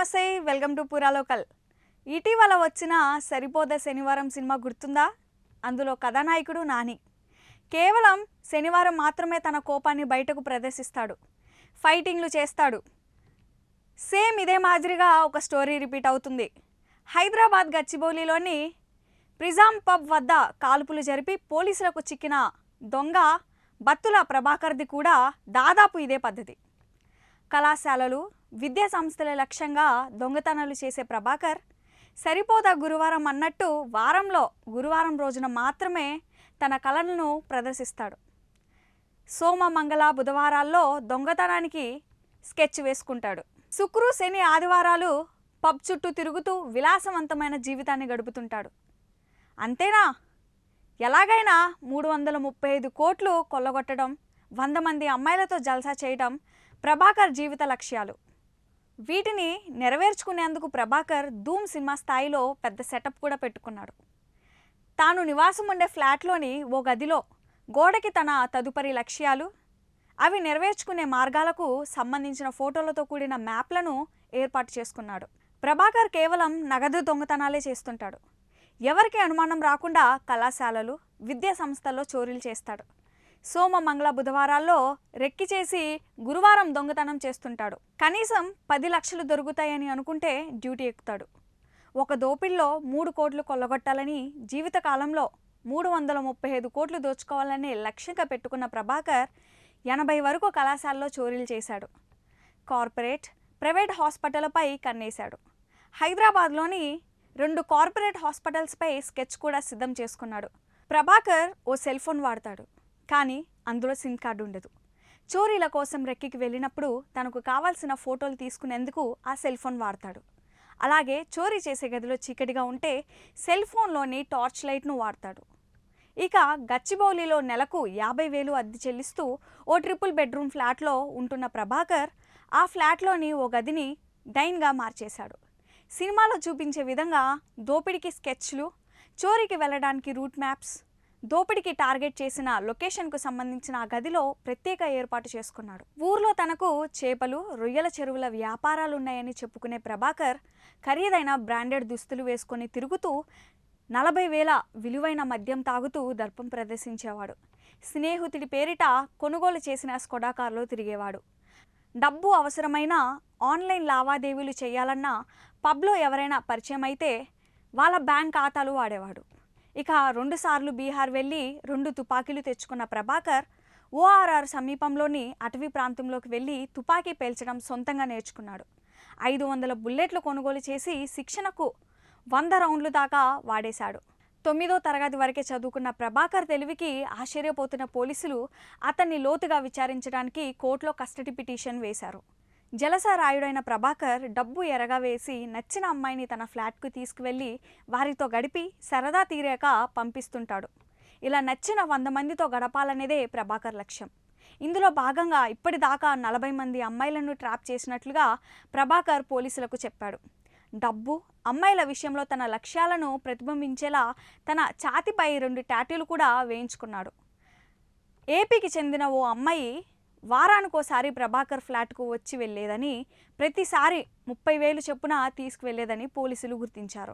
నమస్తే, welcome to పూరా local. ఇటీవల వచ్చిన సరిపోద శనివారం సినిమా గుర్తుందా? అందులో కథానాయకుడు నాని. కేవలం శనివారం మాత్రమే తన కోపాన్ని బయటకు ప్రదర్శిస్తాడు, ఫైటింగ్లు చేస్తాడు. సేమ్ ఇదే మాదిరిగా ఒక స్టోరీ రిపీట్ అవుతుంది. హైదరాబాద్ గచ్చిబౌలిలోని ప్రిజామ్ పబ్ వద్ద కాల్పులు జరిపి పోలీసులకు చిక్కిన దొంగ బత్తుల ప్రభాకర్ది కూడా దాదాపు ఇదే పద్ధతి. కళాశాలలు, విద్యా సంస్థల లక్ష్యంగా దొంగతనాలు చేసే ప్రభాకర్ సరిపోదా గురువారం అన్నట్టు వారంలో గురువారం రోజున మాత్రమే తన కళలను ప్రదర్శిస్తాడు. సోమ, మంగళ, బుధవారాల్లో దొంగతనానికి స్కెచ్ వేసుకుంటాడు. శుక్రు, శని, ఆదివారాలు పబ్ చుట్టూ తిరుగుతూ విలాసవంతమైన జీవితాన్ని గడుపుతుంటాడు. అంతేనా? ఎలాగైనా 335 కోట్లు కొల్లగొట్టడం, 100 మంది అమ్మాయిలతో జల్సా చేయడం ప్రభాకర్ జీవిత లక్ష్యాలు. వీటిని నెరవేర్చుకునేందుకు ప్రభాకర్ ధూమ్ సినిమా స్థాయిలో పెద్ద సెటప్ కూడా పెట్టుకున్నాడు. తాను నివాసం ఉండే ఫ్లాట్లోని ఓ గదిలో గోడకి తన తదుపరి లక్ష్యాలు, అవి నెరవేర్చుకునే మార్గాలకు సంబంధించిన ఫోటోలతో కూడిన మ్యాప్లను ఏర్పాటు చేసుకున్నాడు. ప్రభాకర్ కేవలం నగదు దొంగతనాలే చేస్తుంటాడు. ఎవరికి అనుమానం రాకుండా కళాశాలలు, విద్యా సంస్థల్లో చోరీలు చేస్తాడు. సోమ, మంగళ, బుధవారాల్లో రెక్కి చేసి గురువారం దొంగతనం చేస్తుంటాడు. కనీసం 10 లక్షలు దొరుకుతాయని అనుకుంటే డ్యూటీ ఎక్కుతాడు. ఒక దోపిడిలో 3 కోట్లు కొల్లగొట్టాలని, జీవితకాలంలో 335 కోట్లు దోచుకోవాలనే లక్ష్యంగా పెట్టుకున్న ప్రభాకర్ 80 వరకు కళాశాలలో చోరీలు చేశాడు. కార్పొరేట్, ప్రైవేట్ హాస్పిటల్పై కన్నేశాడు. హైదరాబాద్లోని 2 కార్పొరేట్ హాస్పిటల్స్పై స్కెచ్ కూడా సిద్ధం చేసుకున్నాడు. ప్రభాకర్ ఓ సెల్ ఫోన్ వాడతాడు, కానీ అందులో సిమ్ కార్డు ఉండదు. చోరీల కోసం రెక్కికి వెళ్ళినప్పుడు తనకు కావాల్సిన ఫోటోలు తీసుకునేందుకు ఆ సెల్ ఫోన్ వాడతాడు. అలాగే చోరీ చేసే గదిలో చీకటిగా ఉంటే సెల్ ఫోన్లోని టార్చ్ లైట్ను వాడతాడు. ఇక గచ్చిబౌలిలో నెలకు 50,000 అద్దె చెల్లిస్తూ ఓ ట్రిపుల్ బెడ్రూమ్ ఫ్లాట్లో ఉంటున్న ప్రభాకర్ ఆ ఫ్లాట్లోని ఓ గదిని డైన్గా మార్చేశాడు. సినిమాలో చూపించే విధంగా దోపిడికి స్కెచ్లు, చోరీకి వెళ్ళడానికి రూట్ మ్యాప్స్, దోపిడికి టార్గెట్ చేసిన లొకేషన్కు సంబంధించిన ఆ గదిలో ప్రత్యేక ఏర్పాటు చేసుకున్నాడు. ఊర్లో తనకు చేపలు, రొయ్యల చెరువుల వ్యాపారాలున్నాయని చెప్పుకునే ప్రభాకర్ ఖరీదైన బ్రాండెడ్ దుస్తులు వేసుకొని తిరుగుతూ 40,000 విలువైన మద్యం తాగుతూ దర్పం ప్రదర్శించేవాడు. స్నేహితుడి పేరిట కొనుగోలు చేసిన స్కోడా కారులో తిరిగేవాడు. డబ్బు అవసరమైన ఆన్లైన్ లావాదేవీలు చేయాలన్నా పబ్లో ఎవరైనా పరిచయం అయితే వాళ్ళ బ్యాంక్ ఖాతాలు వాడేవాడు. ఇక 2 సార్లు బీహార్ వెళ్ళి 2 తుపాకీలు తెచ్చుకున్న ప్రభాకర్ ఓఆర్ఆర్ సమీపంలోని అటవీ ప్రాంతంలోకి వెళ్ళి తుపాకీ పేల్చడం సొంతంగా నేర్చుకున్నాడు. 500 బుల్లెట్లు కొనుగోలు చేసి శిక్షణకు 100 రౌండ్లు దాకా వాడేశాడు. 9వ తరగతి వరకే చదువుకున్న ప్రభాకర్ తెలివికి ఆశ్చర్యపోతున్న పోలీసులు అతన్ని లోతుగా విచారించడానికి కోర్టులో కస్టడీ పిటిషన్ వేశారు. జలసారాయుడైన ప్రభాకర్ డబ్బు ఎరగా వేసి నచ్చిన అమ్మాయిని తన ఫ్లాట్కు తీసుకువెళ్ళి వారితో గడిపి సరదా తీరాక పంపిస్తుంటాడు. ఇలా నచ్చిన 100 మందితో గడపాలనేదే ప్రభాకర్ లక్ష్యం. ఇందులో భాగంగా ఇప్పటిదాకా 40 మంది అమ్మాయిలను ట్రాప్ చేసినట్లుగా ప్రభాకర్ పోలీసులకు చెప్పాడు. డబ్బు, అమ్మాయిల విషయంలో తన లక్ష్యాలను ప్రతిబింబించేలా తన ఛాతిపై 2 టాటూలు కూడా వేయించుకున్నాడు. ఏపీకి చెందిన ఓ అమ్మాయి వారానికోసారి ప్రభాకర్ ఫ్లాట్కు వచ్చి వెళ్ళేదని, ప్రతిసారి 30,000 చొప్పున తీసుకువెళ్లేదని పోలీసులు గుర్తించారు.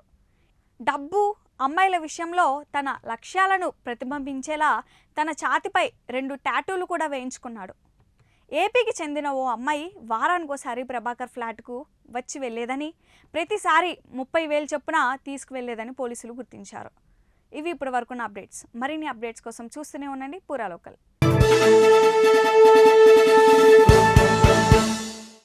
డబ్బు, అమ్మాయిల విషయంలో తన లక్ష్యాలను ప్రతిబింబించేలా తన ఛాతిపై 2 టాటూలు కూడా వేయించుకున్నాడు. ఏపీకి చెందిన ఓ అమ్మాయి వారానికోసారి ప్రభాకర్ ఫ్లాట్కు వచ్చి వెళ్ళేదని, ప్రతిసారి 30,000 చొప్పున తీసుకువెళ్లేదని పోలీసులు గుర్తించారు. ఇవి ఇప్పటి వరకున్న అప్డేట్స్. మరిన్ని అప్డేట్స్ కోసం చూస్తూనే ఉండండి పూరా లోకల్.